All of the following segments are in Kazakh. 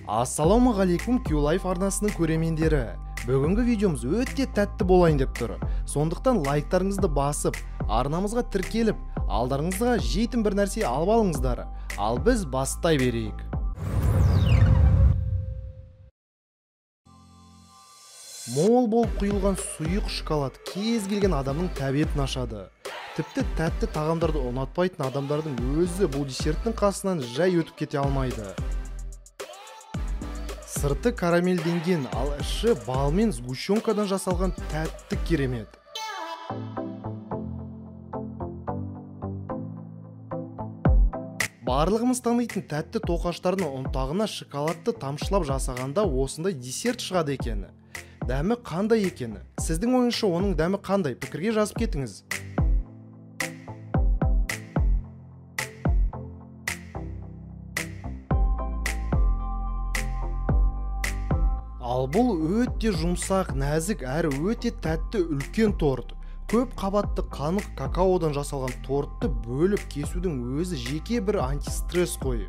Ассалаумағалейкум Q-Life арнасының көрермендері. Бүгінгі видеомыз өте тәтті болайын деп тұр. Сондықтан лайктарыңызды басып, арнамызға тіркеліп, алдарыңызға жейтін бір нәрсе алып алыңыздар. Ал біз бастай берейік. Мол болып құйылған сұйық шоколад кез келген адамның тәбетін ашады. Тіпті тәтті тағамдарды ұнатпайтын адамдардың өзі бұл десерттің қасынан жай өтіп кете алмайды. Сырты карамельденген, ал іші бал мен сгущенкадан жасалған тәтті керемет. Барлығымыз танитын тәтті тоқаштардың ұнтағына шоколадты тамшылап жасағанда осындай десерт шығады екен. Дәмі қандай екені? Сіздің ойыңызша оның дәмі қандай? Пікірге жазып кетіңіз. Ал бұл өте жұмсақ, нәзік әрі өте тәтті үлкен торт. Көп қабатты қанық какаодан жасалған тортты бөліп кесудің өзі жеке бір антистресс қой.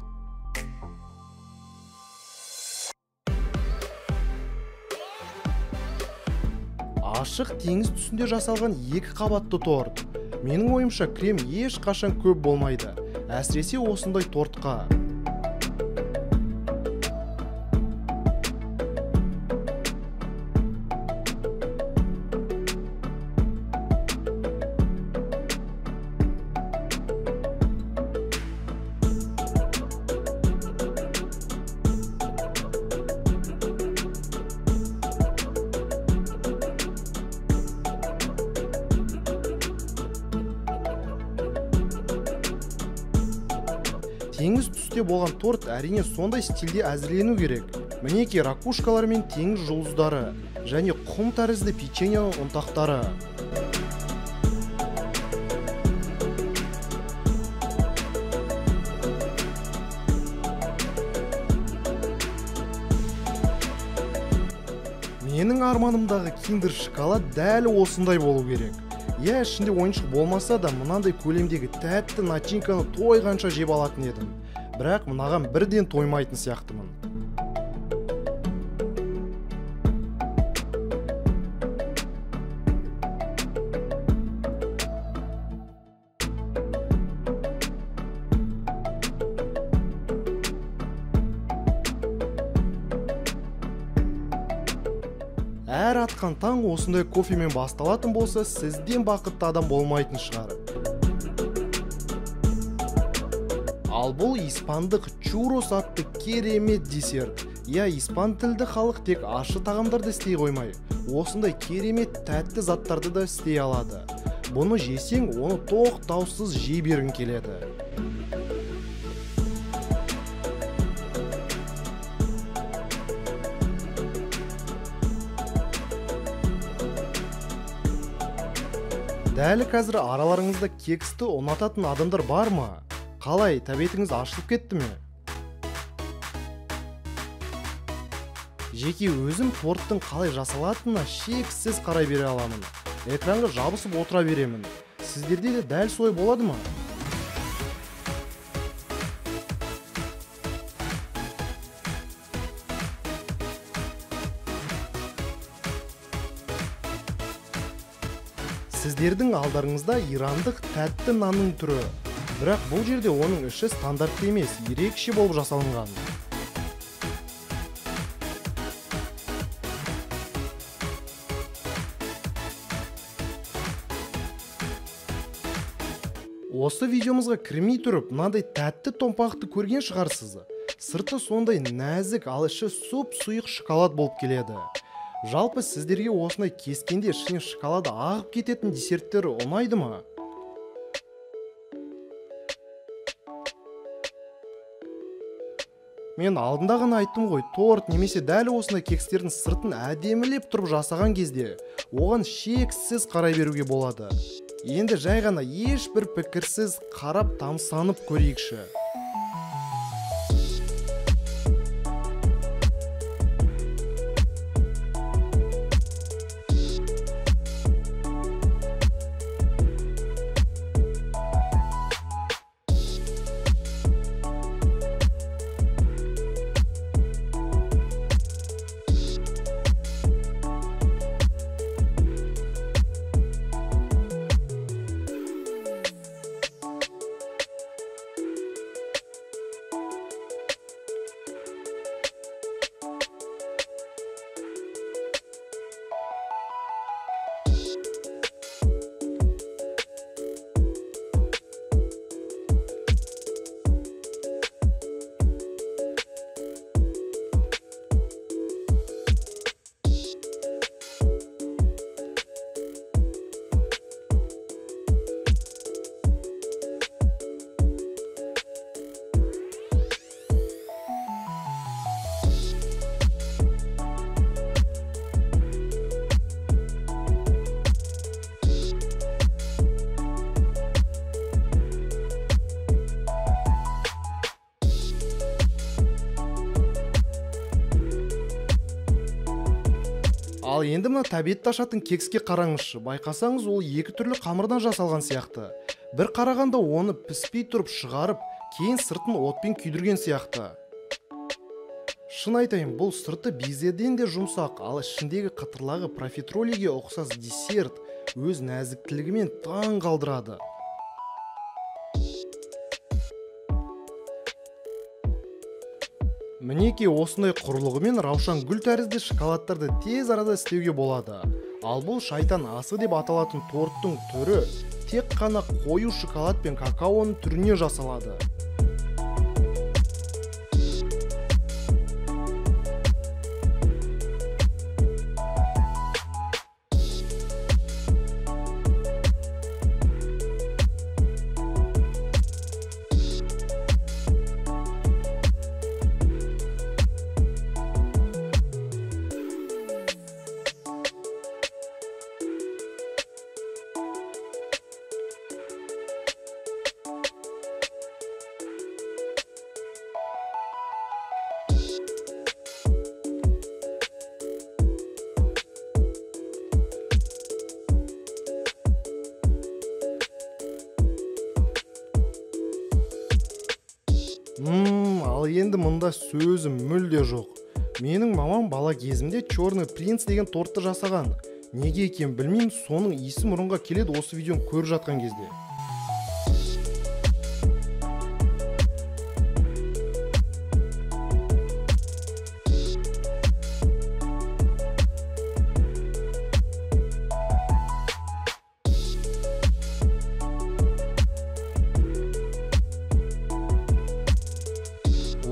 Ашық теңіз түсінде жасалған екі қабатты торт. Менің ойымша крем ешқашан көп болмайды. Әсіресе осындай тортқа. Теңіз түсте болған торт әрине сондай стильде әзірлену керек. Мінеки ракушкалар мен теңіз жұлдыздары және құм тәрізді печеньенің ұнтақтары. Менің арманымдағы киндер шоколад дәл осындай болу керек. Ішінде ойыншық болмаса да мынандай көлемдегі тәтті начинканы тойғанша жеп алатын едім. Бірақ мынаған бірден тоймайтын сияқтымын. Әр атқан таң осындай кофемен басталатын болса, сізден бақытты адам болмайтын шығар. Ал бұл испандық чуррос атты керемет десерт. Испан тілді халық тек ащы тағамдарды істей қоймай, осындай керемет тәтті заттарды да істей алады. Бұны жесең, оны тоқтаусыз жей бергің келеді. Дәлі қазір араларыңызда кексті ұнататын адамдар бар ма? Қалай, тәбетіңіз ашылып кетті ме? Жеке өзім торттың қалай жасалатынына шексіз қарай бере аламын. Экранға жабысып отыра беремін. Сіздерде де дәл солай болады ма? Сіздердің алдарыңызда ирандық тәтті нанның түрі. Бірақ бұл жерде оның іші стандартты емес, ерекше болып жасалынған. Осы видеомызға кірмей тұрып, мынандай тәтті томпақты көрген шығарсыз. Сырты сондай нәзік, ал іші сұп-сұйық шоколад болып келеді. Жалпы сіздерге осындай кескенде ішіне шоколады ағып кететін десерттер ұнайды ма? Мен алдында ғана айттым ғой, торт немесе дәл осындай кекстердің сыртын әдемілеп тұрып жасаған кезде оған шексіз қарай беруге болады. Енді жай ғана ешбір пікірсіз қарап тамсанып көрейікші. Ал енді мына тәбетті ашатын кекске қараңызшы. Байқасаңыз, ол екі түрлі қамырдан жасалған сияқты. Бір қарағанда оны піспей тұрып шығарып, кейін сыртын отпен күйдірген сияқты. Шын айтайын, бұл сырты безеден де жұмсақ, ал ішіндегі қытырлағы профитролиге ұқсас десерт өз нәзіктілігімен таң қалдырады. Мінеки осындай құрылығымен раушан гүл тәрізді шоколадтарды тез арада істеуге болады. Ал бұл шайтан асы деп аталатын торттың түрі тек қана қою шоколад пен какаоның түріне жасалады. Ал енді мұнда сөзім мүлде жоқ. Менің мамам бала кезімде Черный принц деген тортты жасаған. Неге екен білмеймін, соның иісі мұрынға келеді осы видеоны көріп жатқан кезде.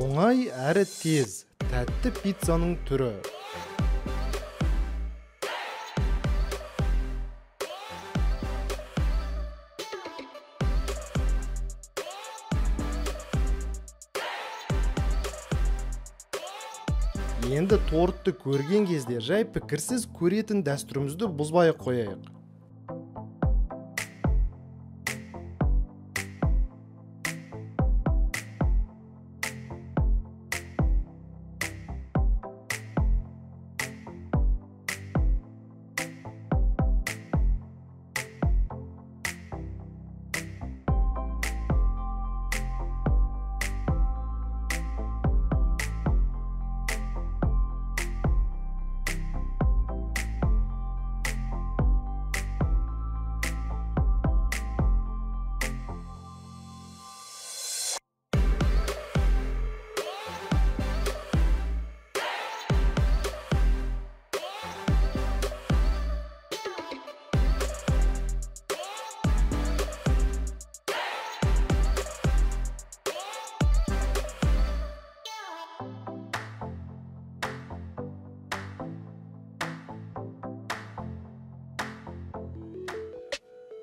Оңай әрі тез, тәтті пиццаның түрі. Енді тортты көрген кезде жай пікірсіз көретін дәстүрімізді бұзбай қояйық.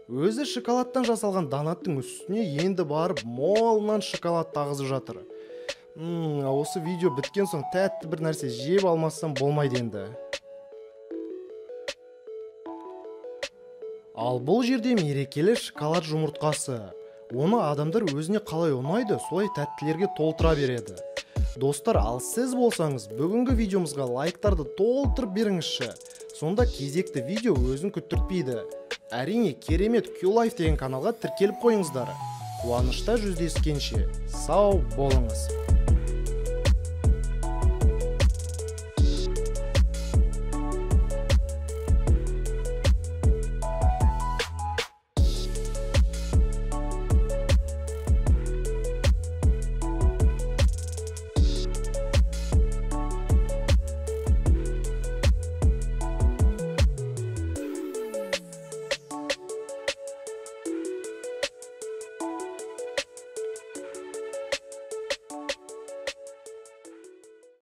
Өзі шоколадтан жасалған донаттың үстіне енді барып молынан шоколад тағызып жатыр. Осы видео біткен соң тәтті бір нәрсе жеп алмасам болмайды енді. Ал бұл жерде мерекелі шоколад жұмыртқасы. Оны адамдар өзіне қалай ұнайды, солай тәттілерге толтыра береді. Достар, ал сіз болсаңыз, бүгінгі видеомызға лайктарды толтырып беріңізші. Сонда кезекті видео өзін күттіртпейді. Әрине, керемет Q-Life деген каналға тіркеліп қойыңыздар. Қуанышта жүздескенше, сау болыңыз.